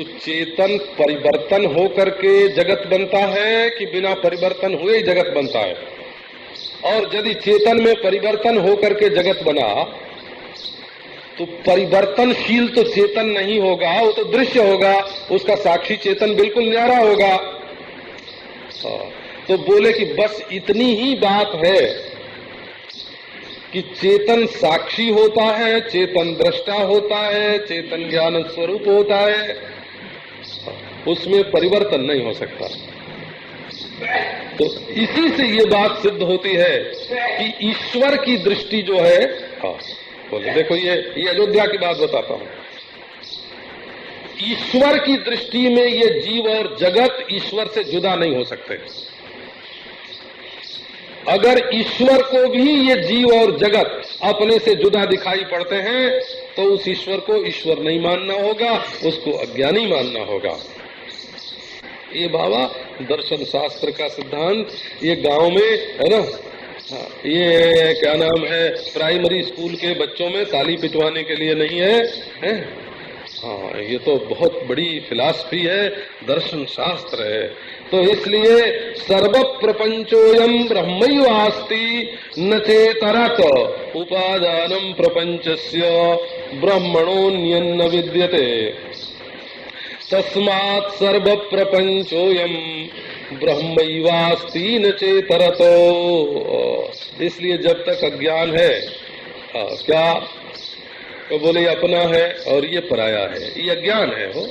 तो चेतन परिवर्तन हो करके जगत बनता है कि बिना परिवर्तन हुए ही जगत बनता है? और यदि चेतन में परिवर्तन हो करके जगत बना तो परिवर्तनशील तो चेतन नहीं होगा, वो तो दृश्य होगा, उसका साक्षी चेतन बिल्कुल न्यारा होगा। तो बोले कि बस इतनी ही बात है कि चेतन साक्षी होता है, चेतन दृष्टा होता है, चेतन ज्ञान स्वरूप होता है, उसमें परिवर्तन नहीं हो सकता। तो इसी से ये बात सिद्ध होती है कि ईश्वर की दृष्टि जो है, हाँ बोले, देखो ये अयोध्या की बात बताता हूं। ईश्वर की दृष्टि में ये जीव और जगत ईश्वर से जुदा नहीं हो सकते। अगर ईश्वर को भी ये जीव और जगत अपने से जुदा दिखाई पड़ते हैं तो उस ईश्वर को ईश्वर नहीं मानना होगा, उसको अज्ञानी मानना होगा। ये बाबा दर्शन शास्त्र का सिद्धांत ये गांव में है ना, ये क्या नाम है, प्राइमरी स्कूल के बच्चों में ताली पिटवाने के लिए नहीं है? हाँ, ये तो बहुत बड़ी फिलॉसफी है, दर्शन शास्त्र है। तो इसलिए सर्व प्रपंचोयम ब्रह्मैवास्ति न चेतरत उपादानम प्रपंचस्य ब्रह्मणोऽन्यन्न विद्यते तस्मात् सर्व प्रपंचोयम ब्रह्मैवास्ति न चेतरतो। इसलिए जब तक अज्ञान है, क्या तो बोले अपना है और ये पराया है, ये अज्ञान है। हो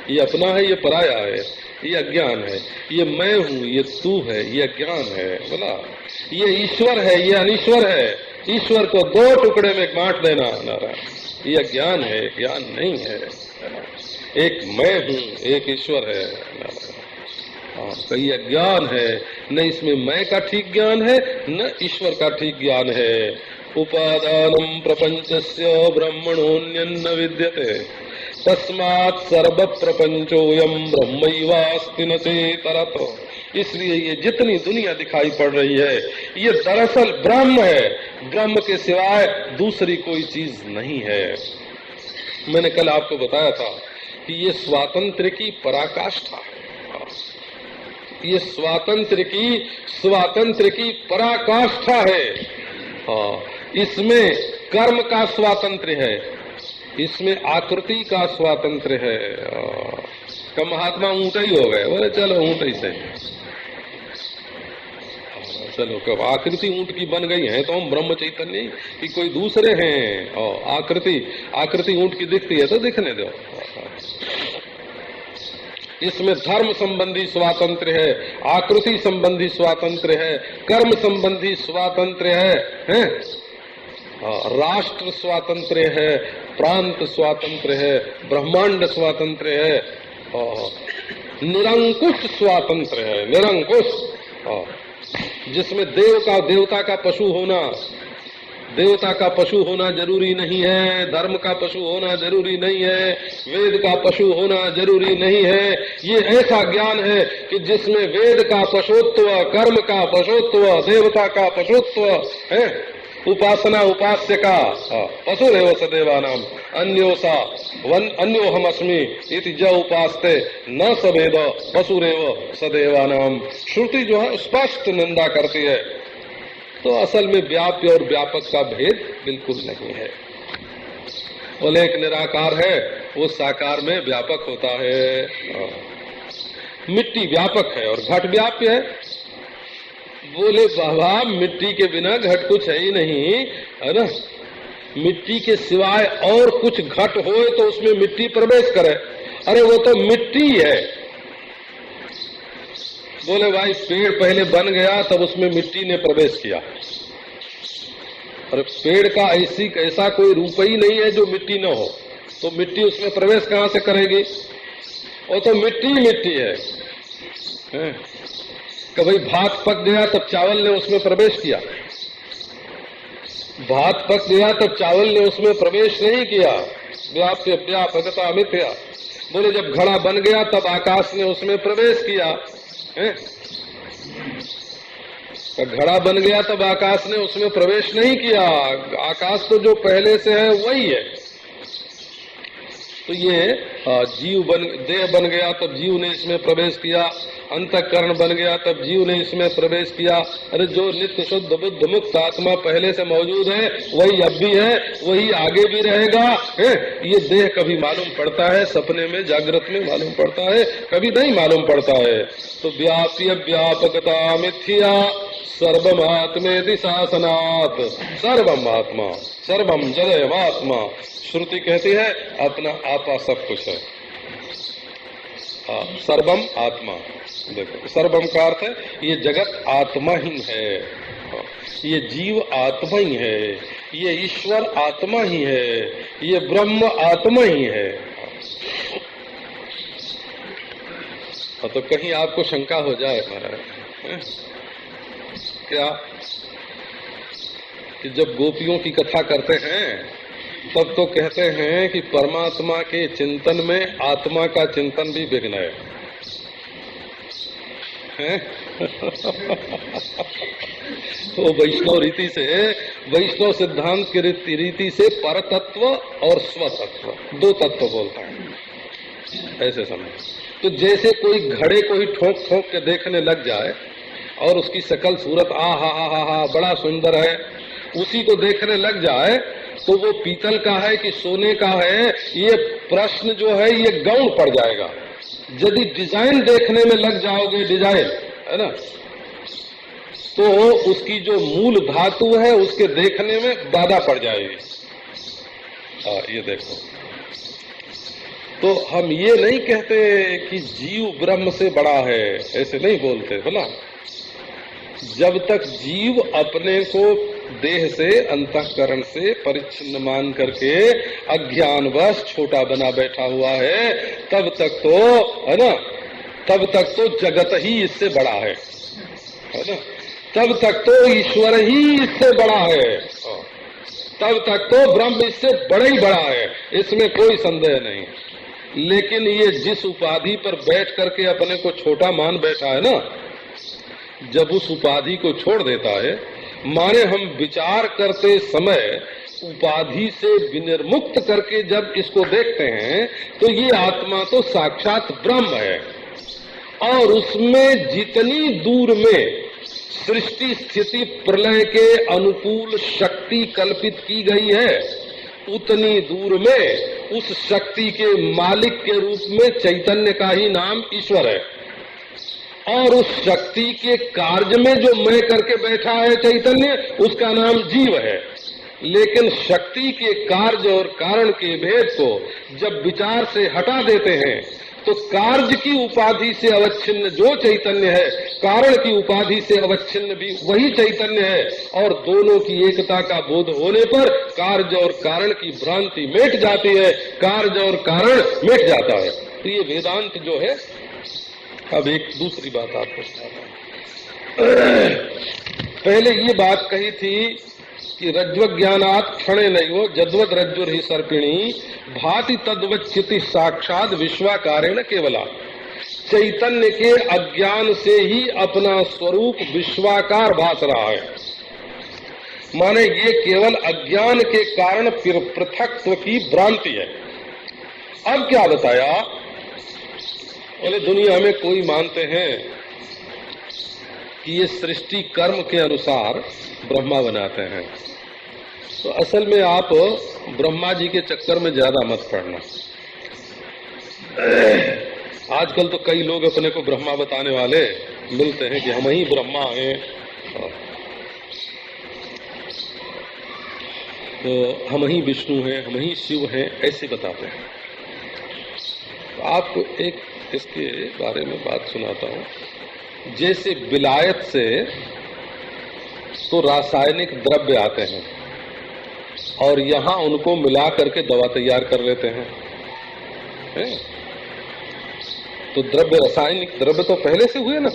ये अपना है, ये पराया है, ये अज्ञान है। ये मैं हूँ, ये तू है, ये अज्ञान है। बोला ये ईश्वर है, ये अनीश्वर है। ईश्वर को दो टुकड़े में बांट देना नारायण, ये अज्ञान है, ज्ञान नहीं है। एक मैं हूँ, एक ईश्वर है। तो ये अज्ञान है, न इसमें मैं का ठीक ज्ञान है, न ईश्वर का ठीक ज्ञान है। उपादानम प्रपंचस्य ब्रह्मणोऽन्यन्न विद्यते तस्मात् सर्व प्रपंचोयम ब्रह्मैवास्ति न चेतरत। इसलिए ये जितनी दुनिया दिखाई पड़ रही है ये दरअसल ब्रह्म है, ब्रह्म के सिवाय दूसरी कोई चीज नहीं है। मैंने कल आपको बताया था कि ये स्वातंत्र की पराकाष्ठा है, ये स्वातंत्र की पराकाष्ठा है। इसमें कर्म का स्वातंत्र है, इसमें आकृति का स्वातंत्र है। का महात्मा ऊँट ही हो गए, बोले चलो ऊँट ही से चलो, कब आकृति ऊँट की बन गई है तो हम ब्रह्म चैतन्य कि कोई दूसरे हैं। आकृति ऊँट की दिखती है तो दिखने दो। इसमें धर्म संबंधी स्वातंत्र है, आकृति संबंधी स्वातंत्र है, कर्म संबंधी स्वातंत्र है? राष्ट्र स्वातंत्र है, प्रांत स्वातंत्र है, ब्रह्मांड स्वातंत्र है, निरंकुश स्वातंत्र है, निरंकुश, जिसमें देवता का पशु होना जरूरी नहीं है, धर्म का पशु होना जरूरी नहीं है, वेद का पशु होना जरूरी नहीं है। ये ऐसा ज्ञान है कि जिसमें वेद का पशुत्व, कर्म का पशुत्व, देवता का पशुत्व है, उपासना उपास्य का पशुरेव सदेवानाम अन्योहमस्मि इति ज उपास्ते न सवेद पशुरेव सदेवानाम। श्रुति जो है स्पष्ट निंदा करती है। तो असल में व्याप्य और व्यापक का भेद बिल्कुल नहीं है। बोले एक निराकार है, वो साकार में व्यापक होता है। मिट्टी व्यापक है और घट व्याप्य है। बोले बाबा मिट्टी के बिना घट कुछ है ही नहीं, है ना। मिट्टी के सिवाय और कुछ घट हो तो उसमें मिट्टी प्रवेश करे। अरे वो तो मिट्टी है। बोले भाई पेड़ पहले बन गया तब उसमें मिट्टी ने प्रवेश किया। और पेड़ का ऐसा कोई रूप ही नहीं है जो मिट्टी न हो, तो मिट्टी उसमें प्रवेश कहां से करेगी? वो तो मिट्टी है। कभी भात पक गया तब चावल ने उसमें प्रवेश किया, भात पक गया तब चावल ने उसमें प्रवेश नहीं किया। व्याप्य व्यापकता मिथ्या। बोले जब घड़ा बन गया तब आकाश ने उसमें प्रवेश किया। तो घड़ा बन गया तब आकाश ने उसमें प्रवेश नहीं किया। आकाश तो जो पहले से है वही है। तो ये जीव देह बन गया तब जीव ने इसमें प्रवेश किया, अंतःकरण बन गया तब जीव ने इसमें प्रवेश किया। अरे जो नित्य शुद्ध बुद्ध मुक्त आत्मा पहले से मौजूद है वही अब भी है, वही आगे भी रहेगा है। ये देह कभी मालूम पड़ता है सपने में, जागृत में मालूम पड़ता है, कभी नहीं मालूम पड़ता है। तो व्याप्य व्यापकता मिथ्या सर्वम आत्मेति शासनात्, सर्वम आत्मा सर्वम जड़ेव आत्मा। श्रुति कहती है अपना आपा सब कुछ है। सर्वम आत्मा, देखो सर्वम का अर्थ है ये जगत आत्मा ही है, ये जीव आत्मा ही है, ये ईश्वर आत्मा ही है, ये ब्रह्म आत्मा ही है। तो कहीं आपको शंका हो जाए महाराज क्या कि जब गोपियों की कथा करते हैं तब तो कहते हैं कि परमात्मा के चिंतन में आत्मा का चिंतन भी विघ्न है? तो वैष्णव रीति से, वैष्णव सिद्धांत की रीति से परतत्व और स्वतत्व दो तत्व बोलता है, ऐसे समझ। तो जैसे कोई घड़े को ही ठोक ठोक के देखने लग जाए और उसकी शकल सूरत हा बड़ा सुंदर है, उसी को देखने लग जाए तो वो पीतल का है कि सोने का है, ये प्रश्न जो है ये गौण पड़ जाएगा। यदि डिजाइन देखने में लग जाओगे, डिजाइन है ना, तो उसकी जो मूल धातु है उसके देखने में बाधा पड़ जाएगी। ये देखो, तो हम ये नहीं कहते कि जीव ब्रह्म से बड़ा है, ऐसे नहीं बोलते। बोला जब तक जीव अपने को देह से अंतःकरण से परिच्छिन्न मान करके अज्ञानवश छोटा बना बैठा हुआ है, तब तक तो है ना, तब तक तो जगत ही इससे बड़ा है ना, तब तक तो ईश्वर ही इससे बड़ा है, तब तक तो ब्रह्म इससे बड़ा ही बड़ा है, इसमें कोई संदेह नहीं। लेकिन ये जिस उपाधि पर बैठ करके अपने को छोटा मान बैठा है ना, जब उस उपाधि को छोड़ देता है, माने हम विचार करते समय उपाधि से विनिर्मुक्त करके जब इसको देखते हैं तो ये आत्मा तो साक्षात ब्रह्म है, और उसमें जितनी दूर में सृष्टि स्थिति प्रलय के अनुकूल शक्ति कल्पित की गई है, उतनी दूर में उस शक्ति के मालिक के रूप में चैतन्य का ही नाम ईश्वर है, और उस शक्ति के कार्य में जो मैं करके बैठा है चैतन्य, उसका नाम जीव है। लेकिन शक्ति के कार्य और कारण के भेद को जब विचार से हटा देते हैं तो कार्य की उपाधि से अवच्छिन्न जो चैतन्य है, कारण की उपाधि से अवच्छिन्न भी वही चैतन्य है, और दोनों की एकता का बोध होने पर कार्य और कारण की भ्रांति मिट जाती है, कार्य और कारण मिट जाता है। तो ये वेदांत जो है। अब एक दूसरी बात आपको सुनाता हूं। पहले ये बात कही थी कि रज्ज्वज्ञानात् क्षणे नैव जद्वद रज्जुर ही सर्पिणी भाति तद्वच्चिति साक्षात विश्वाकारेण केवला। चैतन्य के अज्ञान से ही अपना स्वरूप विश्वाकार भास रहा है, माने ये केवल अज्ञान के कारण पृथकत्व की भ्रांति है। अब क्या बताया, बोले दुनिया में कोई मानते हैं कि ये सृष्टि कर्म के अनुसार ब्रह्मा बनाते हैं, तो असल में आप ब्रह्मा जी के चक्कर में ज्यादा मत पड़ना। आजकल तो कई लोग अपने को ब्रह्मा बताने वाले मिलते हैं कि हम ही ब्रह्मा हैं, तो हम ही विष्णु हैं, हम ही शिव हैं, ऐसे बताते हैं। तो आपको एक इसके बारे में बात सुनाता हूं। जैसे विलायत से तो रासायनिक द्रव्य आते हैं और यहाँ उनको मिला करके दवा तैयार कर लेते हैं, तो द्रव्य रासायनिक द्रव्य तो पहले से हुए ना।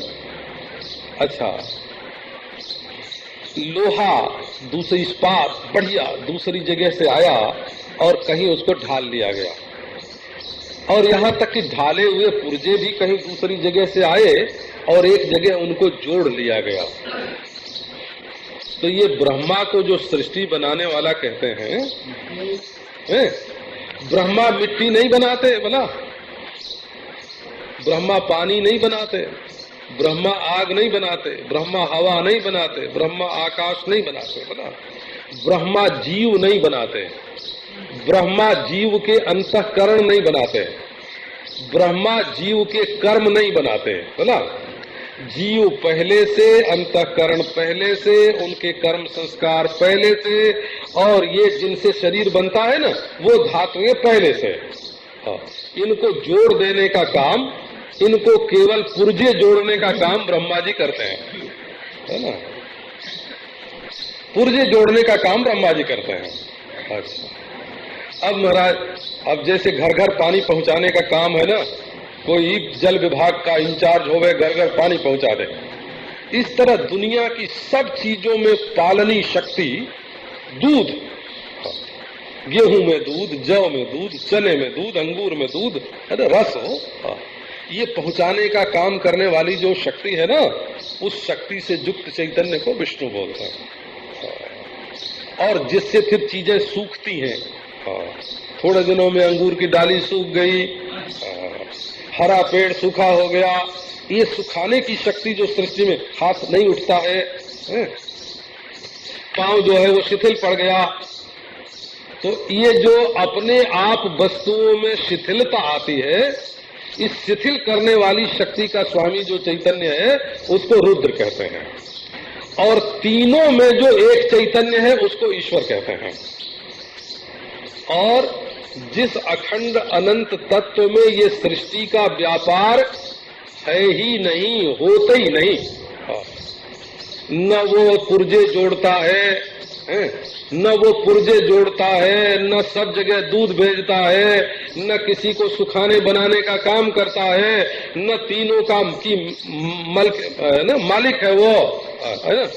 अच्छा, लोहा दूसरी इस्पात बढ़िया दूसरी जगह से आया और कहीं उसको ढाल लिया गया, और यहाँ तक कि ढाले हुए पुर्जे भी कहीं दूसरी जगह से आए और एक जगह उनको जोड़ लिया गया। तो ये ब्रह्मा को जो सृष्टि बनाने वाला कहते हैं, ब्रह्मा मिट्टी नहीं बनाते बोला, ब्रह्मा पानी नहीं बनाते, ब्रह्मा आग नहीं बनाते, ब्रह्मा हवा नहीं बनाते, ब्रह्मा आकाश नहीं बनाते बोला, ब्रह्मा जीव नहीं बनाते, ब्रह्मा जीव के अंतःकरण नहीं बनाते, ब्रह्मा जीव के कर्म नहीं बनाते बोला। जीव पहले से, अंतःकरण पहले से, उनके कर्म संस्कार पहले से, और ये जिनसे शरीर बनता है ना वो धातुएं पहले से। इनको जोड़ देने का काम, इनको केवल पुर्जे जोड़ने का काम ब्रह्मा जी करते हैं, है ना। पुर्जे जोड़ने का काम ब्रह्मा जी करते हैं। अच्छा, अब महाराज, अब जैसे घर घर पानी पहुंचाने का काम है ना, कोई जल विभाग का इंचार्ज होवे, घर घर पानी पहुंचा दे, इस तरह दुनिया की सब चीजों में पालनी शक्ति दूध, गेहूं में दूध, जौ में दूध, चने में दूध, अंगूर में दूध, है ना, रस हो, ये पहुंचाने का काम करने वाली जो शक्ति है ना, उस शक्ति से युक्त चैतन्य को विष्णु बोलते हैं। और जिससे फिर चीजें सूखती हैं, थोड़े दिनों में अंगूर की डाली सूख गई, हरा पेड़ सूखा हो गया, ये सुखाने की शक्ति जो सृष्टि में, हाथ नहीं उठता है, पांव जो है वो शिथिल पड़ गया, तो ये जो अपने आप वस्तुओं में शिथिलता आती है, इस शिथिल करने वाली शक्ति का स्वामी जो चैतन्य है उसको रुद्र कहते हैं, और तीनों में जो एक चैतन्य है उसको ईश्वर कहते हैं। और जिस अखंड अनंत तत्व में ये सृष्टि का व्यापार है ही नहीं, होता ही नहीं, न वो पुर्जे जोड़ता है, न वो पुर्जे जोड़ता है, न सब जगह दूध भेजता है, न किसी को सुखाने बनाने का काम करता है, न तीनों काम की मालिक है वो, है ना,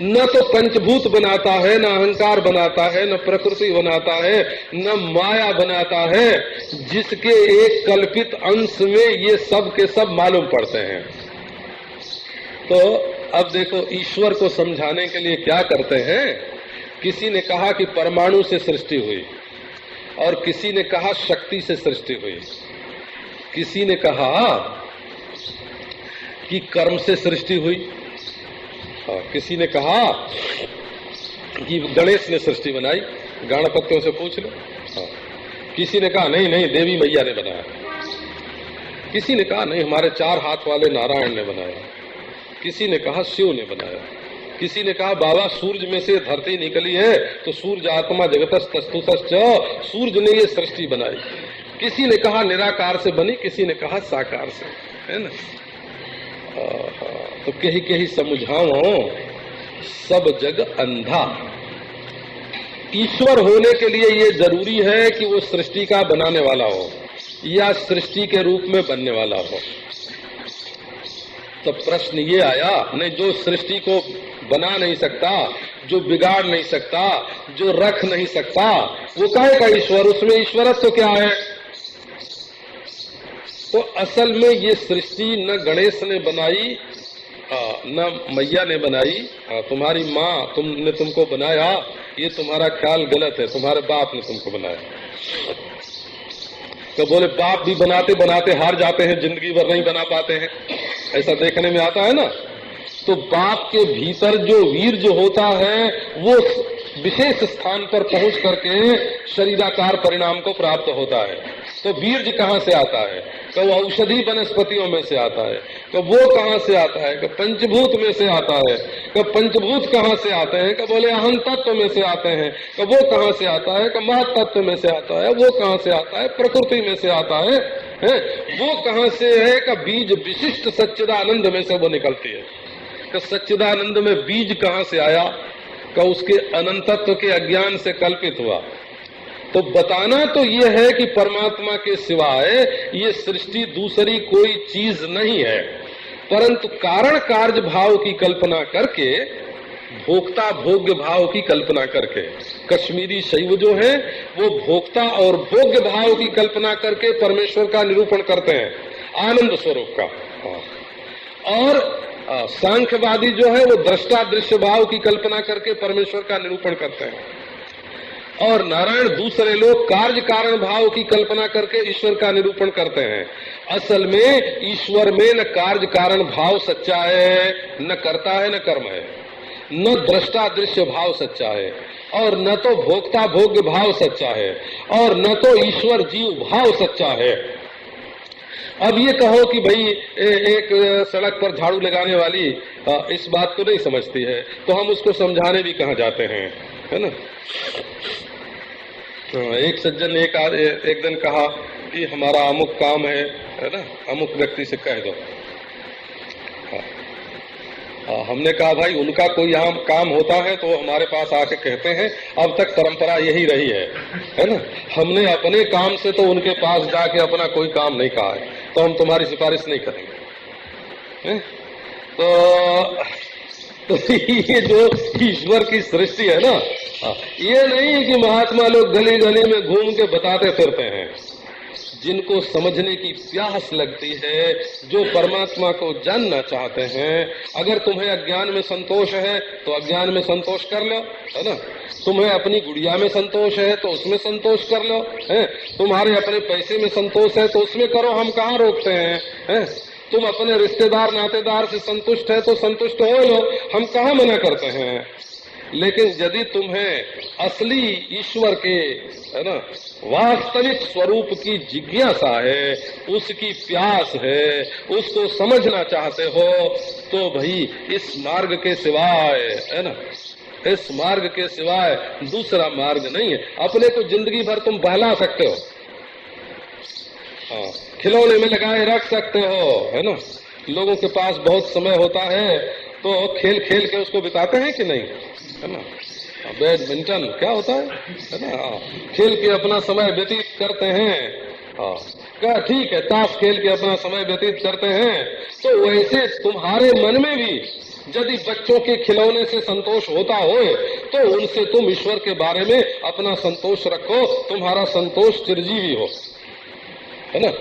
न तो पंचभूत बनाता है, न अहंकार बनाता है, न प्रकृति बनाता है, न माया बनाता है, जिसके एक कल्पित अंश में ये सब के सब मालूम पड़ते हैं। तो अब देखो, ईश्वर को समझाने के लिए क्या करते हैं, किसी ने कहा कि परमाणु से सृष्टि हुई, और किसी ने कहा शक्ति से सृष्टि हुई, किसी ने कहा कि कर्म से सृष्टि हुई, किसी ने कहा कि गणेश ने सृष्टि बनाई, गणपतियों से पूछ लो, किसी ने कहा नहीं नहीं देवी मैया ने बनाया, किसी ने कहा नहीं हमारे 4 हाथ वाले नारायण ने बनाया, किसी ने कहा शिव ने बनाया, किसी ने कहा बाबा सूरज में से धरती निकली है तो सूर्य आत्मा जगतस्तस्तुतश्च, सूर्य ने ये सृष्टि बनाई, किसी ने कहा निराकार से बनी, किसी ने कहा साकार से, है ना। तो कही कही समझाओ सब जग अंधा। ईश्वर होने के लिए ये जरूरी है कि वो सृष्टि का बनाने वाला हो या सृष्टि के रूप में बनने वाला हो। तो प्रश्न ये आया, नहीं जो सृष्टि को बना नहीं सकता, जो बिगाड़ नहीं सकता, जो रख नहीं सकता, वो काहे का ईश्वर, उसमें ईश्वरत्व तो क्या है। तो असल में ये सृष्टि न गणेश ने बनाई न मैया ने बनाई, तुम्हारी माँ तुमने तुमको बनाया, ये तुम्हारा ख्याल गलत है, तुम्हारे बाप ने तुमको बनाया। तो बोले बाप भी बनाते बनाते हार जाते हैं, जिंदगी भर नहीं बना पाते हैं, ऐसा देखने में आता है ना। तो बाप के भीतर जो वीर्य होता है वो विशेष स्थान पर पहुंच करके शरीराकार परिणाम को प्राप्त होता है। तो वीर्य कहाँ से आता है, तो वो औषधि वनस्पतियों में से आता है, तो वो कहाँ से आता है, कि पंचभूत में से आता है। कि पंचभूत कहाँ से आते हैं, कि बोले अहम तत्व में से आते हैं। कि वो कहाँ से आता है, कि महत तत्व में से आता है। वो कहाँ से आता है, प्रकृति में से आता है। वो कहाँ से है, कि बीज विशिष्ट सच्चिदानंद में से वो निकलती है। कि सच्चिदानंद में बीज कहाँ से आया, कि उसके अनंतत्व के अज्ञान से कल्पित हुआ। तो बताना तो ये है कि परमात्मा के सिवाय ये सृष्टि दूसरी कोई चीज नहीं है, परंतु कारण कार्य भाव की कल्पना करके, भोक्ता भोग्य भाव की कल्पना करके, कश्मीरी शैव जो है वो भोक्ता और भोग्य भाव की कल्पना करके परमेश्वर का निरूपण करते हैं, आनंद स्वरूप का। और सांख्यवादी जो है वो दृष्टा दृश्य भाव की कल्पना करके परमेश्वर का निरूपण करते हैं। और नारायण दूसरे लोग कार्य कारण भाव की कल्पना करके ईश्वर का निरूपण करते हैं। असल में ईश्वर में न कार्य कारण भाव सच्चा है, न कर्ता है, न कर्म है, न दृष्टा दृश्य भाव सच्चा है, और न तो भोक्ता भोग्य भाव सच्चा है, और न तो ईश्वर जीव भाव सच्चा है। अब ये कहो कि भाई एक सड़क पर झाड़ू लगाने वाली इस बात को नहीं समझती है, तो हम उसको समझाने भी कहाँ जाते हैं, है ना। एक सज्जन ने एक दिन कहा कि हमारा अमुक काम है ना, अमुक व्यक्ति से कह दो। हमने कहा भाई उनका कोई आम काम होता है तो हमारे पास आके कहते हैं, अब तक परंपरा यही रही है ना। हमने अपने काम से तो उनके पास जाके अपना कोई काम नहीं कहा है, तो हम तुम्हारी सिफारिश नहीं करेंगे। तो ये जो ईश्वर की सृष्टि है ना, ये नहीं कि महात्मा लोग गली गली में घूम के बताते फिरते हैं। जिनको समझने की प्यास लगती है, जो परमात्मा को जानना चाहते हैं, अगर तुम्हें अज्ञान में संतोष है तो अज्ञान में संतोष कर लो, है ना। तुम्हें अपनी गुड़िया में संतोष है तो उसमें संतोष कर लो, है। तुम्हारे अपने पैसे में संतोष है तो उसमें करो, हम कहाँ रोकते हैं, है। तुम अपने रिश्तेदार नातेदार से संतुष्ट है तो संतुष्ट हो लो, हम कहाँ मना करते हैं। लेकिन यदि तुम्हें असली ईश्वर के, है ना, वास्तविक स्वरूप की जिज्ञासा है, उसकी प्यास है, उसको समझना चाहते हो, तो भाई इस मार्ग के सिवाय, है ना, इस मार्ग के सिवाय दूसरा मार्ग नहीं है। अपने को जिंदगी भर तुम बहला सकते हो, हाँ, खिलौने में लगाए रख सकते हो, है ना। लोगों के पास बहुत समय होता है तो खेल खेल के उसको बिताते हैं कि नहीं, है ना। बैडमिंटन क्या होता है ना, खेल के अपना समय व्यतीत करते हैं। हाँ, क्या ठीक है, ताश खेल के अपना समय व्यतीत करते हैं। तो वैसे तुम्हारे मन में भी यदि बच्चों के खिलौने से संतोष होता हो तो उनसे तुम ईश्वर के बारे में अपना संतोष रखो, तुम्हारा संतोष चिरजीवी हो, है ना।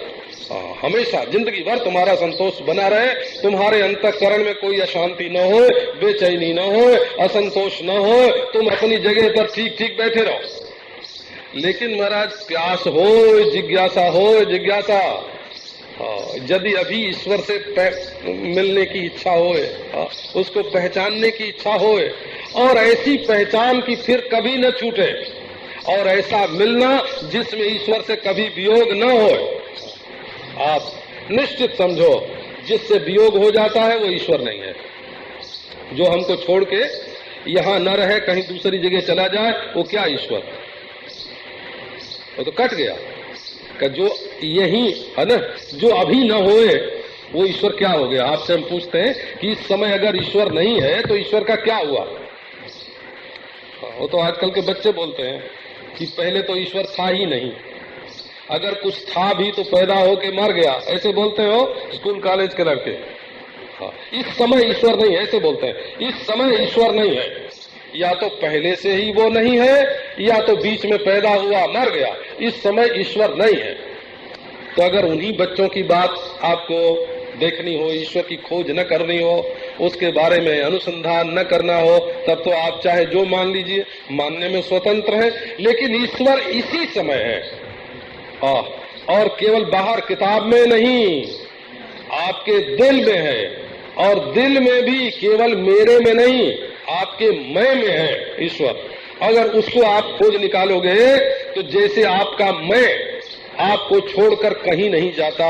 हमेशा जिंदगी भर तुम्हारा संतोष बना रहे, तुम्हारे अंतःकरण में कोई अशांति न हो, बेचैनी न हो, असंतोष न हो, तुम अपनी जगह पर ठीक ठीक बैठे रहो। लेकिन महाराज प्यास हो, जिज्ञासा हो, जिज्ञासा, यदि अभी ईश्वर से मिलने की इच्छा हो, उसको पहचानने की इच्छा हो, और ऐसी पहचान की फिर कभी न छूटे, और ऐसा मिलना जिसमें ईश्वर से कभी वियोग न हो। आप निश्चित समझो, जिससे वियोग हो जाता है वो ईश्वर नहीं है। जो हमको छोड़ के यहाँ न रहे, कहीं दूसरी जगह चला जाए, वो क्या ईश्वर, वो तो कट गया। का जो यही है ना, जो अभी न होए वो ईश्वर क्या हो गया। आपसे हम पूछते हैं कि इस समय अगर ईश्वर नहीं है तो ईश्वर का क्या हुआ। वो तो आजकल के बच्चे बोलते हैं कि पहले तो ईश्वर था ही नहीं, अगर कुछ था भी तो पैदा होके मर गया, ऐसे बोलते हो स्कूल कॉलेज के लड़के। हाँ, इस समय ईश्वर नहीं है, ऐसे बोलते हैं। इस समय ईश्वर नहीं है, या तो पहले से ही वो नहीं है, या तो बीच में पैदा हुआ मर गया, इस समय ईश्वर नहीं है। तो अगर उन्हीं बच्चों की बात आपको देखनी हो, ईश्वर की खोज न करनी हो, उसके बारे में अनुसंधान न करना हो, तब तो आप चाहे जो मान लीजिए, मानने में स्वतंत्र है। लेकिन ईश्वर इसी समय है, और केवल बाहर किताब में नहीं, आपके दिल में है, और दिल में भी केवल मेरे में नहीं, आपके मैं में है ईश्वर। अगर उसको आप खोज निकालोगे तो जैसे आपका मैं आपको छोड़कर कहीं नहीं जाता,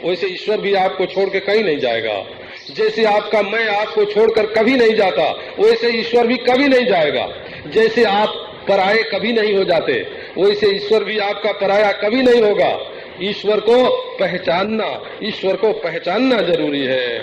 वैसे ईश्वर भी आपको छोड़ के कहीं नहीं जाएगा। जैसे आपका मैं आपको छोड़कर कभी नहीं जाता, वैसे ईश्वर भी कभी नहीं जाएगा। जैसे आप पराये कभी नहीं हो जाते, वैसे ईश्वर भी आपका पराया कभी नहीं होगा। ईश्वर को पहचानना, ईश्वर को पहचानना जरूरी है।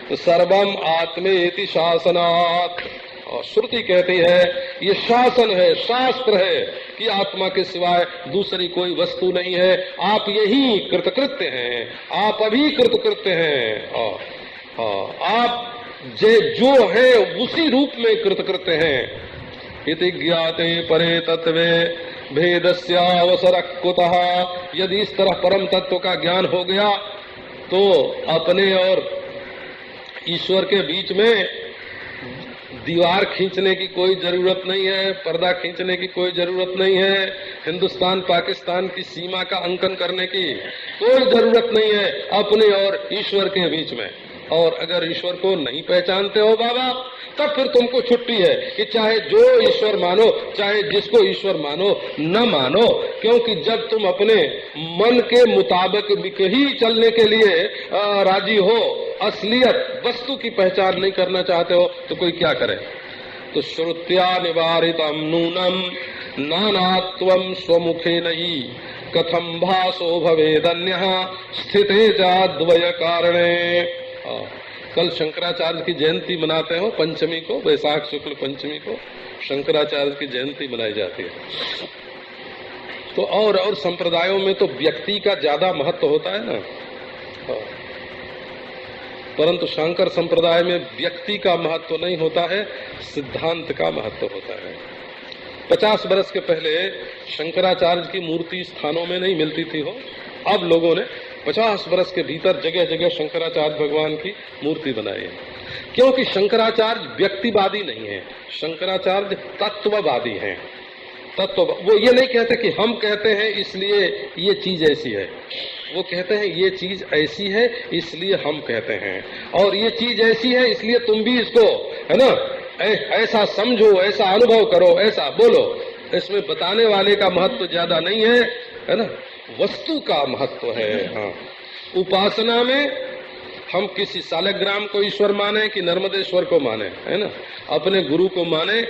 तो सर्वम आत्मेति शासनात्, और श्रुति कहती है ये शासन है, शास्त्र है कि आत्मा के सिवाय दूसरी कोई वस्तु नहीं है। आप यही कृतकृत्य हैं, आप अभी कृतकृत्य हैं। आप जो है उसी रूप में कृतकृत्य हैं। इति ज्ञाते परे तत्वे भेदस्यावसर कुतः। यदि इस तरह परम तत्व का ज्ञान हो गया तो अपने और ईश्वर के बीच में दीवार खींचने की कोई जरूरत नहीं है, पर्दा खींचने की कोई जरूरत नहीं है, हिंदुस्तान पाकिस्तान की सीमा का अंकन करने की कोई जरूरत नहीं है अपने और ईश्वर के बीच में। और अगर ईश्वर को नहीं पहचानते हो बाबा, तब फिर तुमको छुट्टी है कि चाहे जो ईश्वर मानो, चाहे जिसको ईश्वर मानो, न मानो, क्योंकि जब तुम अपने मन के मुताबिक ही चलने के लिए राजी हो, असलियत वस्तु की पहचान नहीं करना चाहते हो, तो कोई क्या करे। तो श्रुत्या निवारितम नूनम नानात्वम स्वमुखे नहीं कथम भासो भवेदन्यः स्थिते जाद्वय कारणे। कल शंकराचार्य की जयंती मनाते हो, पंचमी को, वैशाख शुक्ल पंचमी को शंकराचार्य की जयंती मनाई जाती है। तो और संप्रदायों में तो व्यक्ति का ज्यादा महत्व होता है ना, परंतु शंकर संप्रदाय में व्यक्ति का महत्व नहीं होता है, सिद्धांत का महत्व होता है। 50 वर्ष के पहले शंकराचार्य की मूर्ति स्थानों में नहीं मिलती थी हो, अब लोगों ने 50 वर्ष के भीतर जगह जगह शंकराचार्य भगवान की मूर्ति बनाई है। क्योंकि शंकराचार्य व्यक्तिवादी नहीं है, शंकराचार्य तत्ववादी हैं। तत्व, वो ये नहीं कहते कि हम कहते हैं इसलिए ये चीज ऐसी है, वो कहते हैं ये चीज ऐसी है इसलिए हम कहते हैं, और ये चीज ऐसी है इसलिए तुम भी इसको, है ना, ऐसा समझो, ऐसा अनुभव करो, ऐसा बोलो। इसमें बताने वाले का महत्व ज्यादा नहीं है ना, वस्तु का महत्व है। हाँ, उपासना में हम किसी सालग्राम को ईश्वर माने कि नर्मदेश्वर को माने, है ना, अपने गुरु को माने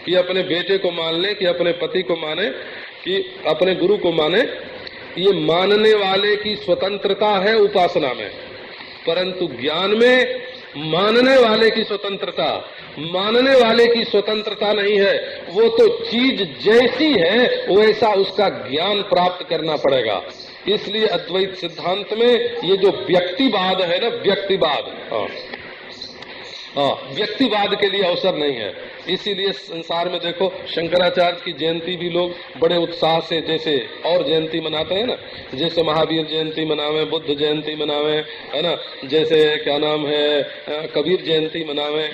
कि अपने बेटे को मान ले, कि अपने पति को माने, कि अपने गुरु को माने, ये मानने वाले की स्वतंत्रता है उपासना में। परंतु ज्ञान में मानने वाले की स्वतंत्रता, मानने वाले की स्वतंत्रता नहीं है। वो तो चीज जैसी है वैसा उसका ज्ञान प्राप्त करना पड़ेगा। इसलिए अद्वैत सिद्धांत में ये जो व्यक्तिवाद है ना, व्यक्तिवाद, व्यक्तिवाद के लिए अवसर नहीं है। इसीलिए संसार में देखो शंकराचार्य की जयंती भी लोग बड़े उत्साह से, जैसे और जयंती मनाते हैं ना, जैसे महावीर जयंती मनावे, बुद्ध जयंती मनावे, है ना, जैसे क्या नाम है कबीर जयंती मनावे,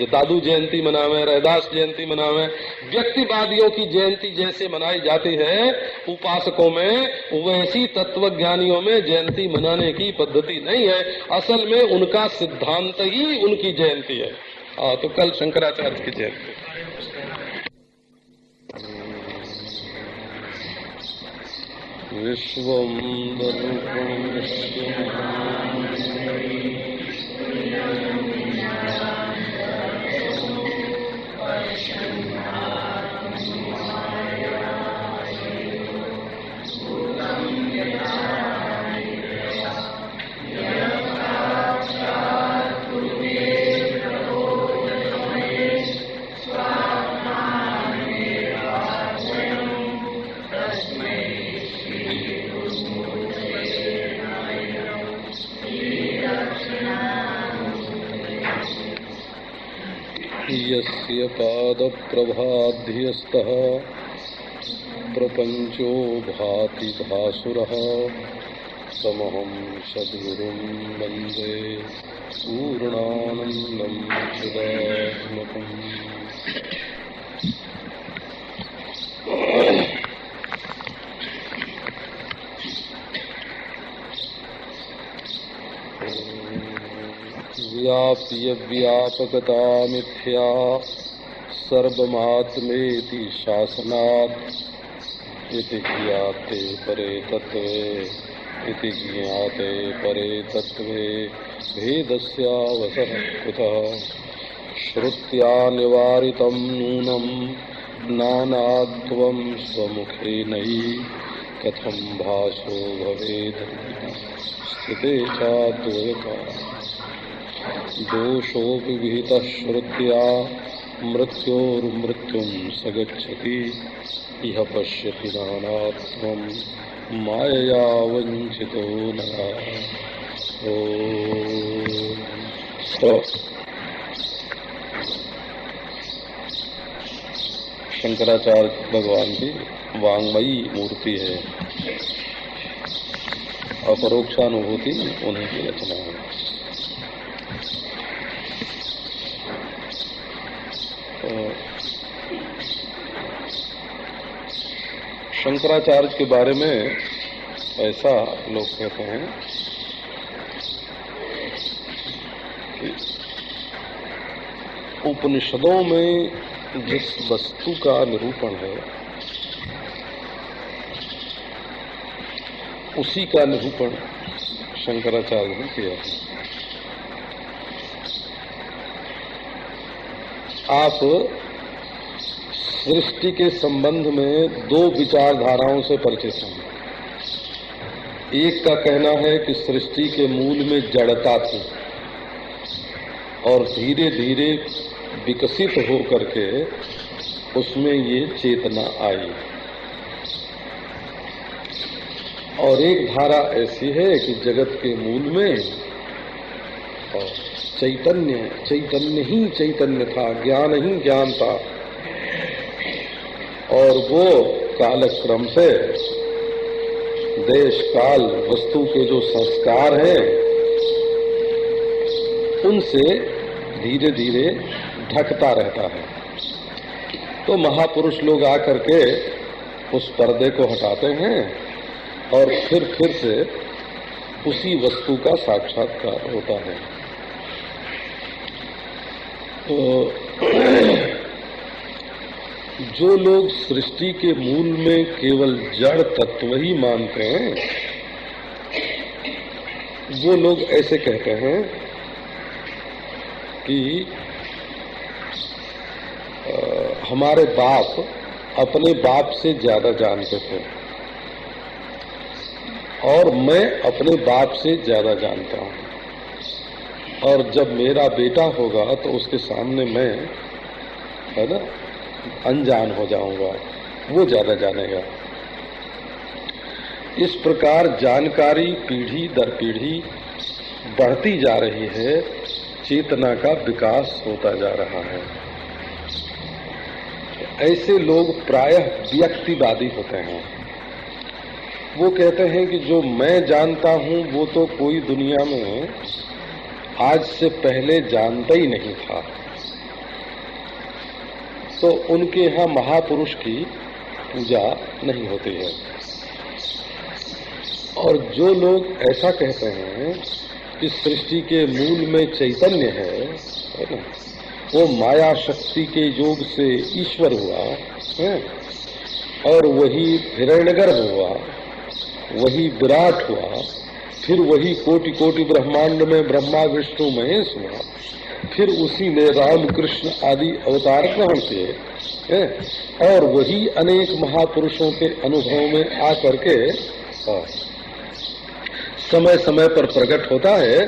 दादू जयंती मनावे, रैदास जयंती मनावे। व्यक्तिवादियों की जयंती जैसे मनाई जाती है उपासकों में, वैसी तत्वज्ञानियों में जयंती मनाने की पद्धति नहीं है। असल में उनका सिद्धांत ही उनकी जयंती है। तो कल शंकराचार्य की जयंती। विश्वम यस्य पादप्रभाध्यस्तः प्रपंचो भाति भासुरः तमहं सद्गुरुं वन्दे पूर्णानन्दं चिदात्मकम्। व्याप्य व्यापकता मिथ्या सर्वमात्मेति शासनात् इति ज्ञाते परे तत्वे इति ज्ञाते परे तत्वे भेदस्यावसरः कुतः श्रुत्या निवारितं नूनं नानात्वं स्वमुखेनैः कथं भासो भवेद् स्थिते चाद्वयता दोषोऽपि विहितः श्रुत्या मृत्योर्मृत्युं स गच्छति इह पश्यति नानात्मं मायया वञ्चितो नरः। शंकराचार्य भगवान की वांगमयी मूर्ति है, अपरोक्षानुभूति उन्हीं की रचना है। शंकराचार्य के बारे में ऐसा लोग कहते हैं कि उपनिषदों में जिस वस्तु का निरूपण है उसी का निरूपण शंकराचार्य ने किया है। आप सृष्टि के संबंध में दो विचारधाराओं से परिचित हैं। एक का कहना है कि सृष्टि के मूल में जड़ता थी और धीरे धीरे विकसित हो करके उसमें ये चेतना आई, और एक धारा ऐसी है कि जगत के मूल में चैतन्य चैतन्य ही चैतन्य था, ज्ञान ही ज्ञान था, और वो कालक्रम से देश काल वस्तु के जो संस्कार हैं उनसे धीरे धीरे ढकता रहता है। तो महापुरुष लोग आकर के उस पर्दे को हटाते हैं और फिर से उसी वस्तु का साक्षात्कार होता है। तो जो लोग सृष्टि के मूल में केवल जड़ तत्व ही मानते हैं, वो लोग ऐसे कहते हैं कि हमारे बाप अपने बाप से ज्यादा जानते थे और मैं अपने बाप से ज्यादा जानता हूँ, और जब मेरा बेटा होगा तो उसके सामने मैं, है ना, अनजान हो जाऊंगा, वो ज्यादा जानेगा। इस प्रकार जानकारी पीढ़ी दर पीढ़ी बढ़ती जा रही है, चेतना का विकास होता जा रहा है। ऐसे लोग प्रायः व्यक्तिवादी होते हैं। वो कहते हैं कि जो मैं जानता हूं वो तो कोई दुनिया में आज से पहले जानता ही नहीं था। तो उनके यहाँ महापुरुष की पूजा नहीं होती है। और जो लोग ऐसा कहते हैं कि सृष्टि के मूल में चैतन्य है ना, वो माया शक्ति के योग से ईश्वर हुआ है, और वही हिरण्यगर्भ हुआ, वही विराट हुआ, फिर वही कोटि कोटि ब्रह्मांड में ब्रह्मा विष्णु महेश हुआ, फिर उसी ने राम कृष्ण आदि अवतार ग्रहण किए, और वही अनेक महापुरुषों के अनुभव में आकर के समय समय पर प्रकट होता है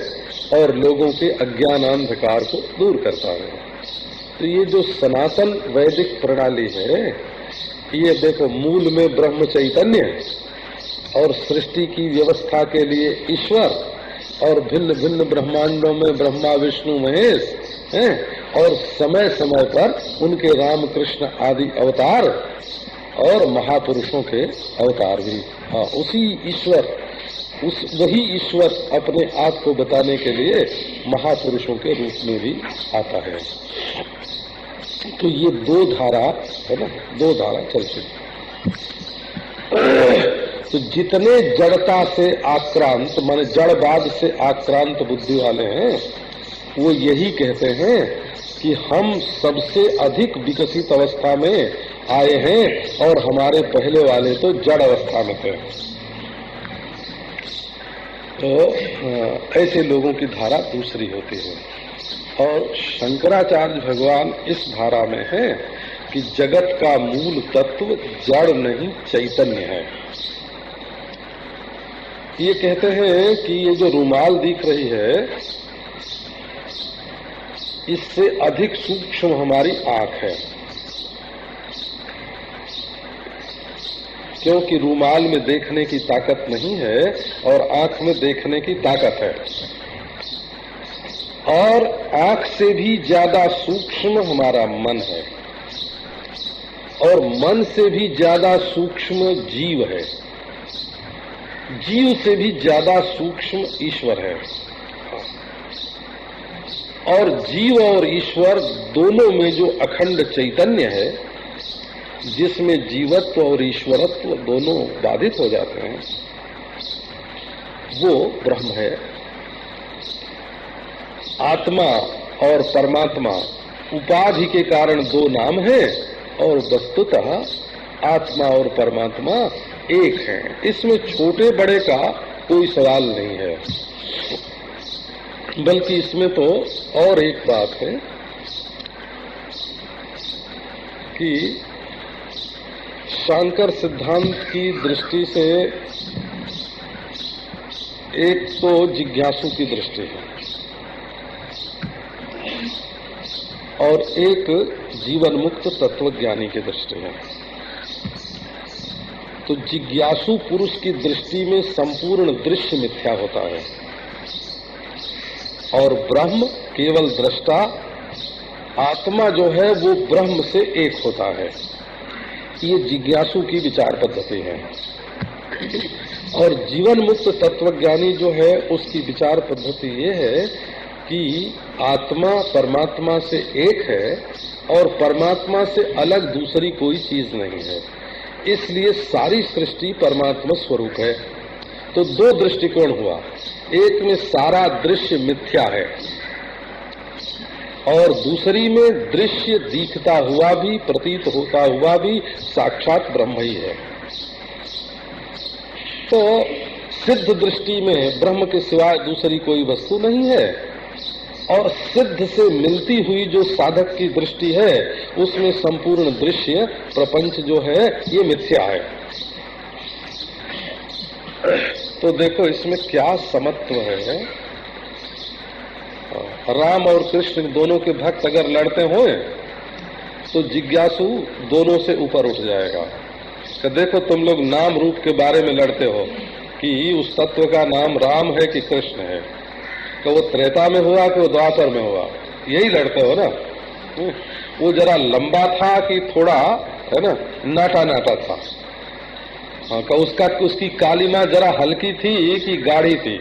और लोगों के अज्ञानांधकार को दूर करता है। तो ये जो सनातन वैदिक प्रणाली है, ये देखो, मूल में ब्रह्म चैतन्य और सृष्टि की व्यवस्था के लिए ईश्वर, और भिन्न भिन्न ब्रह्मांडों में ब्रह्मा विष्णु महेश हैं, और समय समय पर उनके राम कृष्ण आदि अवतार और महापुरुषों के अवतार भी। हाँ, उसी ईश्वर, वही ईश्वर अपने आप को बताने के लिए महापुरुषों के रूप में भी आता है। तो ये दो धारा है ना, दो धारा चलती। तो जितने जड़ता से आक्रांत, माने जड़वाद से आक्रांत बुद्धि वाले हैं, वो यही कहते हैं कि हम सबसे अधिक विकसित अवस्था में आए हैं और हमारे पहले वाले तो जड़ अवस्था में थे। तो ऐसे लोगों की धारा दूसरी होती है। और शंकराचार्य भगवान इस धारा में है कि जगत का मूल तत्व जड़ नहीं चैतन्य है। ये कहते हैं कि ये जो रुमाल दिख रही है, इससे अधिक सूक्ष्म हमारी आंख है, क्योंकि रुमाल में देखने की ताकत नहीं है और आंख में देखने की ताकत है। और आंख से भी ज्यादा सूक्ष्म हमारा मन है, और मन से भी ज्यादा सूक्ष्म जीव है, जीव से भी ज्यादा सूक्ष्म ईश्वर है। और जीव और ईश्वर दोनों में जो अखंड चैतन्य है, जिसमें जीवत्व और ईश्वरत्व दोनों बाधित हो जाते हैं, वो ब्रह्म है। आत्मा और परमात्मा उपाधि के कारण दो नाम हैं और वस्तुतः आत्मा और परमात्मा एक है। इसमें छोटे बड़े का कोई सवाल नहीं है, बल्कि इसमें तो और एक बात है कि शांकर सिद्धांत की दृष्टि से एक तो जिज्ञासु की दृष्टि है और एक जीवन मुक्त तत्वज्ञानी की दृष्टि है। तो जिज्ञासु पुरुष की दृष्टि में संपूर्ण दृश्य मिथ्या होता है और ब्रह्म केवल दृष्टा, आत्मा जो है वो ब्रह्म से एक होता है। ये जिज्ञासु की विचार पद्धति है। और जीवन मुक्त तत्वज्ञानी जो है उसकी विचार पद्धति ये है कि आत्मा परमात्मा से एक है और परमात्मा से अलग दूसरी कोई चीज नहीं है, इसलिए सारी सृष्टि परमात्मा स्वरूप है। तो दो दृष्टिकोण हुआ, एक में सारा दृश्य मिथ्या है और दूसरी में दृश्य दिखता हुआ भी, प्रतीत होता हुआ भी साक्षात ब्रह्म ही है। तो सिद्ध दृष्टि में ब्रह्म के सिवाय दूसरी कोई वस्तु नहीं है और सिद्ध से मिलती हुई जो साधक की दृष्टि है उसमें संपूर्ण दृश्य प्रपंच जो है ये मिथ्या है। तो देखो इसमें क्या समत्व है। राम और कृष्ण दोनों के भक्त अगर लड़ते हों तो जिज्ञासु दोनों से ऊपर उठ जाएगा कि देखो तुम लोग नाम रूप के बारे में लड़ते हो कि उस तत्व का नाम राम है कि कृष्ण है, तो वो त्रेता में हुआ कि वो द्वापर में हुआ, यही लड़ते हो ना। वो जरा लंबा था कि थोड़ा है ना नाटा नाटा था, हाँ, उसकी कालिमा जरा हल्की थी कि गाढ़ी थी,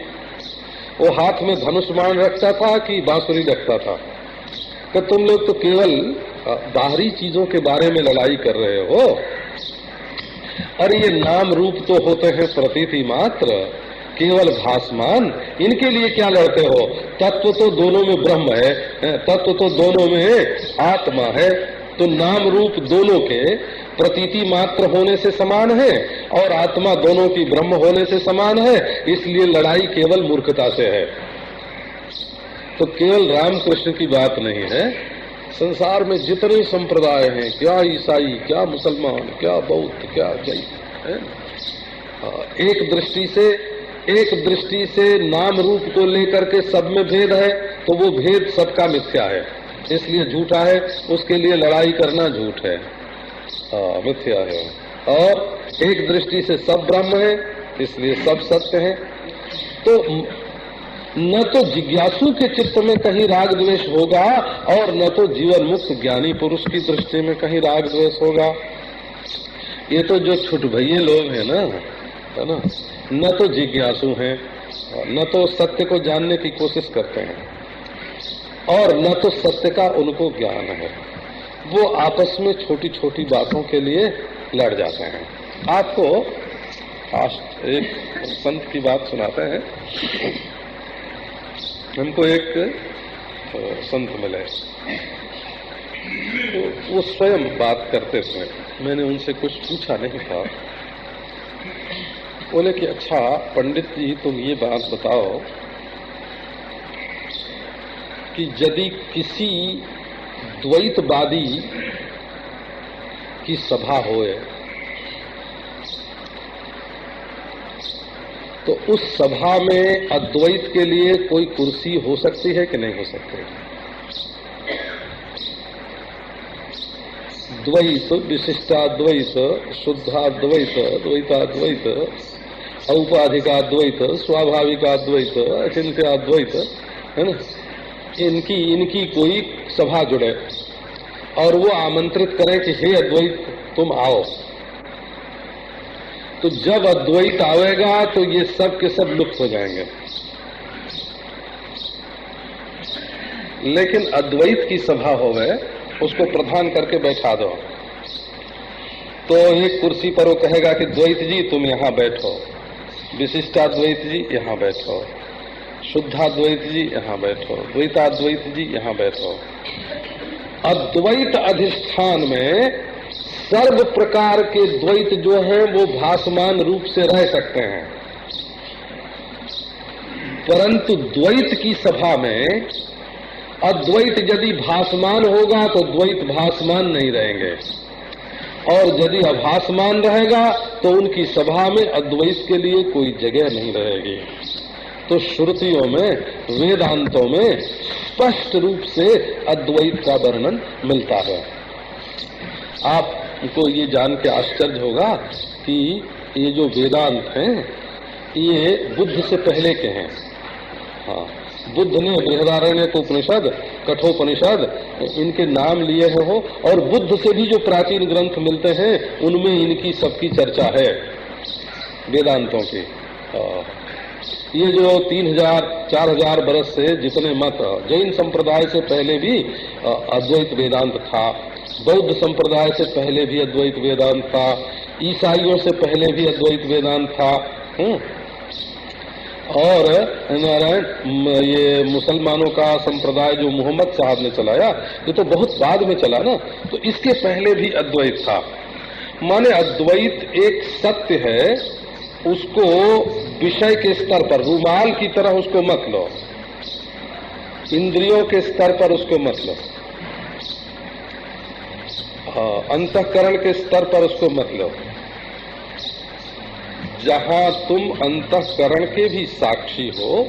वो हाथ में धनुष बाण रखता था कि बांसुरी रखता था। कि तुम लोग तो केवल बाहरी चीजों के बारे में लड़ाई कर रहे हो और ये नाम रूप तो होते हैं प्रतीति मात्र, केवल भासमान, इनके लिए क्या लड़ते हो? तत्व तो दोनों में ब्रह्म है, तत्व तो दोनों में आत्मा है। तो नाम रूप दोनों के प्रतीति मात्र होने से समान है और आत्मा दोनों की ब्रह्म होने से समान है, इसलिए लड़ाई केवल मूर्खता से है। तो केवल राम कृष्ण की बात नहीं है, संसार में जितने संप्रदाय हैं, क्या ईसाई, क्या मुसलमान, क्या बौद्ध, क्या जैन है, एक दृष्टि से नाम रूप को लेकर के सब में भेद है, तो वो भेद सबका मिथ्या है, इसलिए झूठा है, उसके लिए लड़ाई करना झूठ है, मिथ्या है। और एक दृष्टि से सब ब्रह्म है, इसलिए सब सत्य है। तो न तो जिज्ञासु के चित्त में कहीं राग द्वेष होगा और न तो जीवन मुक्त ज्ञानी पुरुष की दृष्टि में कहीं राग द्वेष होगा। ये तो जो छुट भइये लोग हैं ना, है ना, न तो जिज्ञासु हैं, न तो सत्य को जानने की कोशिश करते हैं और न तो सत्य का उनको ज्ञान है। वो आपस में छोटी छोटी बातों के लिए लड़ जाते हैं। आपको एक संत की बात सुनाते हैं। हमको एक संत मिले, तो वो स्वयं बात करते थे, मैंने उनसे कुछ पूछा नहीं था। बोले कि अच्छा पंडित जी तुम ये बात बताओ कि यदि किसी द्वैतवादी की सभा होए तो उस सभा में अद्वैत के लिए कोई कुर्सी हो सकती है कि नहीं हो सकती? द्वैत, विशिष्टाद्वैत, शुद्धाद्वैत, द्वैताद्वैत, औपाधिकाद्वैत, स्वाभाविकाद्वैत, अचिंत्याद्वैत, है ना, इनकी कोई सभा जुड़े और वो आमंत्रित करे कि हे अद्वैत तुम आओ, तो जब अद्वैत आवेगा तो ये सब के सब लुप्त हो जाएंगे। लेकिन अद्वैत की सभा होवे, उसको प्रधान करके बैठा दो तो एक कुर्सी पर वो कहेगा कि द्वैत जी तुम यहाँ बैठो, विशिष्टाद्वैत जी यहाँ बैठो, शुद्धाद्वैत जी यहाँ बैठो, द्वैताद्वैत जी यहाँ बैठो। अद्वैत अधिष्ठान में सर्व प्रकार के द्वैत जो हैं वो भासमान रूप से रह सकते हैं, परंतु द्वैत की सभा में अद्वैत यदि भासमान होगा तो द्वैत भासमान नहीं रहेंगे, और यदि अभासमान रहेगा तो उनकी सभा में अद्वैत के लिए कोई जगह नहीं रहेगी। तो श्रुतियों में, वेदांतों में स्पष्ट रूप से अद्वैत का वर्णन मिलता है। आपको ये जान के आश्चर्य होगा कि ये जो वेदांत हैं ये बुद्ध से पहले के हैं। हाँ, बुद्ध ने बृहदारण्यक उपनिषद, कठोपनिषद इनके नाम लिए हैं हो, और बुद्ध से भी जो प्राचीन ग्रंथ मिलते हैं उनमें इनकी सबकी चर्चा है वेदांतों की। ये जो 3000-4000 बरस से जितने मत, जैन संप्रदाय से पहले भी अद्वैत वेदांत था, बौद्ध संप्रदाय से पहले भी अद्वैत वेदांत था, ईसाइयों से पहले भी अद्वैत वेदांत था, और ये मुसलमानों का संप्रदाय जो मोहम्मद साहब ने चलाया ये तो बहुत बाद में चला ना, तो इसके पहले भी अद्वैत था। माने अद्वैत एक सत्य है, उसको विषय के स्तर पर रूमाल की तरह उसको मत लो, इंद्रियों के स्तर पर उसको मत लो, अंतःकरण के स्तर पर उसको मत लो। जहां तुम अंतःकरण के भी साक्षी हो,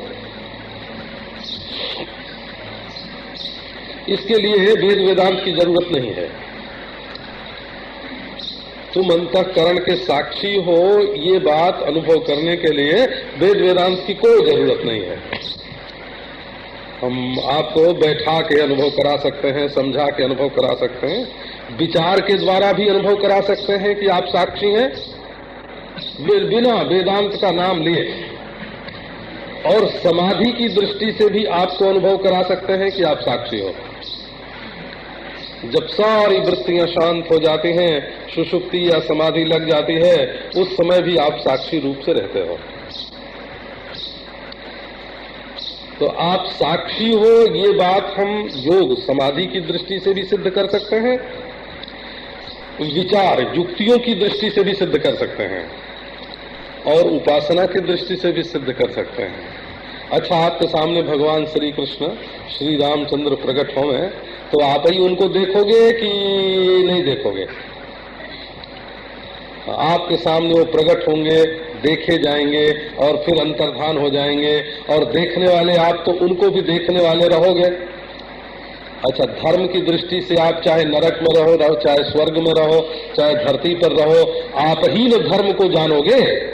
इसके लिए वेद वेदांत की जरूरत नहीं है। तुम अंतःकरण के साक्षी हो, ये बात अनुभव करने के लिए वेद वेदांत की कोई जरूरत नहीं है। हम आपको बैठा के अनुभव करा सकते हैं, समझा के अनुभव करा सकते हैं, विचार के द्वारा भी अनुभव करा सकते हैं कि आप साक्षी हैं, बिना वेदांत का नाम लिए, और समाधि की दृष्टि से भी आपको अनुभव करा सकते हैं कि आप साक्षी हो। जब सारी वृत्तियां शांत हो जाती हैं, सुषुप्ति या समाधि लग जाती है, उस समय भी आप साक्षी रूप से रहते हो। तो आप साक्षी हो, ये बात हम योग समाधि की दृष्टि से भी सिद्ध कर सकते हैं, विचार युक्तियों की दृष्टि से भी सिद्ध कर सकते हैं, और उपासना की दृष्टि से भी सिद्ध कर सकते हैं। अच्छा, आपके सामने भगवान श्री कृष्ण, श्री रामचंद्र प्रकट होंगे तो आप ही उनको देखोगे कि नहीं देखोगे? आपके सामने वो प्रकट होंगे, देखे जाएंगे और फिर अंतर्धान हो जाएंगे, और देखने वाले आप तो उनको भी देखने वाले रहोगे। अच्छा, धर्म की दृष्टि से आप चाहे नरक में रहो, चाहे स्वर्ग में रहो, चाहे धरती पर रहो, आप ही न धर्म को जानोगे।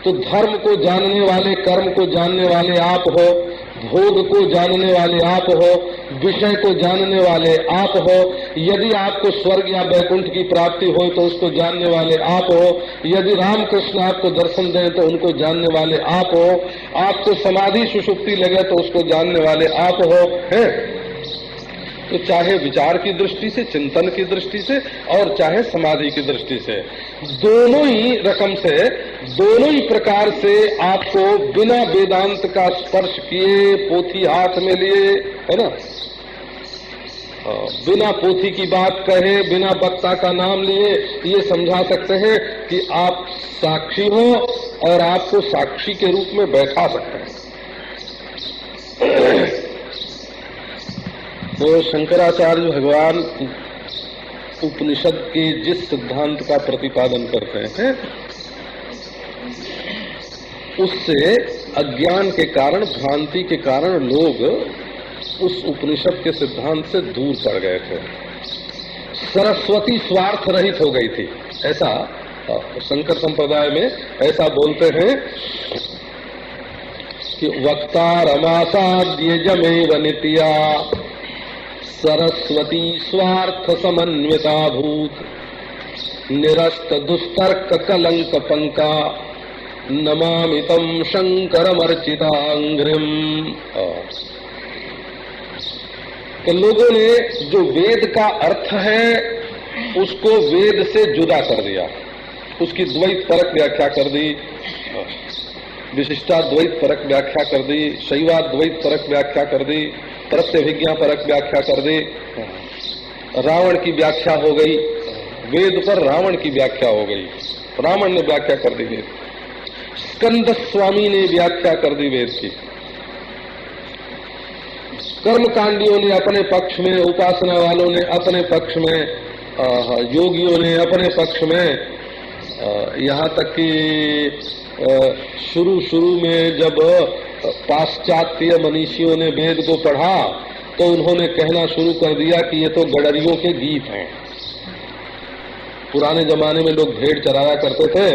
तो धर्म को जानने वाले, कर्म को जानने वाले आप हो, भोग को जानने वाले आप हो, विषय को जानने वाले आप हो। यदि आपको स्वर्ग या वैकुंठ की प्राप्ति हो तो उसको जानने वाले आप हो, यदि रामकृष्ण आपको दर्शन दें तो उनको जानने वाले आप हो, आपको समाधि सुषुप्ति लगे तो उसको जानने वाले आप हो, है? तो चाहे विचार की दृष्टि से, चिंतन की दृष्टि से, और चाहे समाधि की दृष्टि से, दोनों ही रकम से, दोनों ही प्रकार से आपको बिना वेदांत का स्पर्श किए, पोथी हाथ में लिए, है ना, बिना पोथी की बात कहे, बिना वक्ता का नाम लिए, ये समझा सकते हैं कि आप साक्षी हो, और आपको साक्षी के रूप में बैठा सकते हैं। तो शंकराचार्य भगवान उपनिषद के जिस सिद्धांत का प्रतिपादन करते हैं, उससे अज्ञान के कारण, भ्रांति के कारण लोग उस उपनिषद के सिद्धांत से दूर पड़ गए थे। सरस्वती स्वार्थ रहित हो गई थी, ऐसा शंकर संप्रदाय में ऐसा बोलते हैं कि वक्ता रमासाद्य जमेव नित्या सरस्वती स्वार्थ समन्विता भूत निरस्त दुस्तर्क कलंक पंका नमामि तम शंकरमर्चितांघ्रिम। तो लोगों ने जो वेद का अर्थ है उसको वेद से जुदा कर दिया, उसकी द्वैत परक व्याख्या कर दी, विशिष्टाद्वैत परक व्याख्या कर दी, शैवाद्वैत परक व्याख्या कर दी, प्रत्यभिज्ञा परक व्याख्या कर दी। रावण की व्याख्या हो गई, वेद पर रावण की व्याख्या हो गई, रावण ने व्याख्या कर दी वेद। स्कंद स्वामी ने व्याख्या कर दी वेद की। कर्मकांडियों ने अपने पक्ष में, उपासना वालों ने अपने पक्ष में, योगियों ने अपने पक्ष में, यहाँ तक कि शुरू में जब पाश्चात्य मनीषियों ने वेद को पढ़ा तो उन्होंने कहना शुरू कर दिया कि ये तो गडरियों के गीत हैं। पुराने जमाने में लोग भेड़ चराया करते थे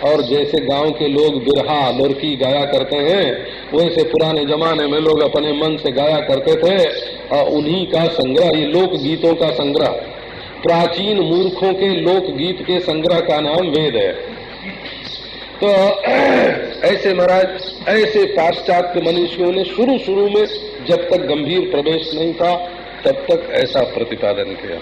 और जैसे गांव के लोग बिरहा लोरकी गाया करते हैं, वैसे पुराने जमाने में लोग अपने मन से गाया करते थे। और उन्हीं का संग्रह, ये लोक गीतों का संग्रह, प्राचीन मूर्खों के लोक गीत के संग्रह का नाम वेद है। तो ऐसे महाराज, ऐसे पाश्चात्य मनुष्यों ने शुरू में, जब तक गंभीर प्रवेश नहीं था, तब तक ऐसा प्रतिपादन किया।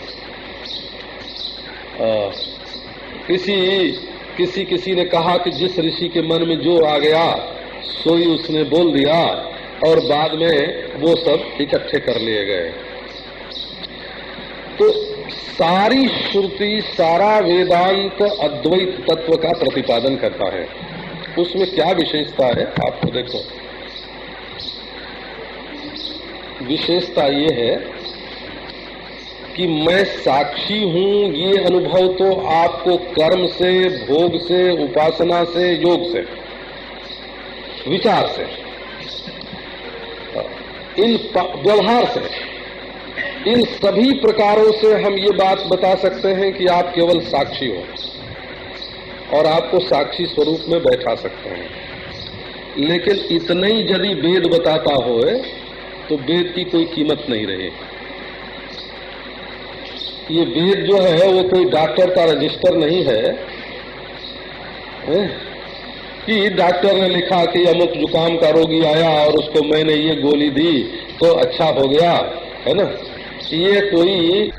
किसी ने कहा कि जिस ऋषि के मन में जो आ गया सोई उसने बोल दिया, और बाद में वो सब इकट्ठे कर लिए गए। तो सारी श्रुति, सारा वेदांत अद्वैत तत्व का प्रतिपादन करता है। उसमें क्या विशेषता है आपको देखो। विशेषता ये है कि मैं साक्षी हूं, ये अनुभव तो आपको कर्म से, भोग से, उपासना से, योग से, विचार से, इन व्यवहार से, इन सभी प्रकारों से हम ये बात बता सकते हैं कि आप केवल साक्षी हो और आपको साक्षी स्वरूप में बैठा सकते हैं। लेकिन इतना ही यदि वेद बताता हो तो वेद की कोई कीमत नहीं रही। ये वेद जो है वो कोई डॉक्टर का रजिस्टर नहीं है, कि डॉक्टर ने लिखा कि अमुक जुकाम का रोगी आया और उसको मैंने ये गोली दी तो अच्छा हो गया, है ना। ये कोई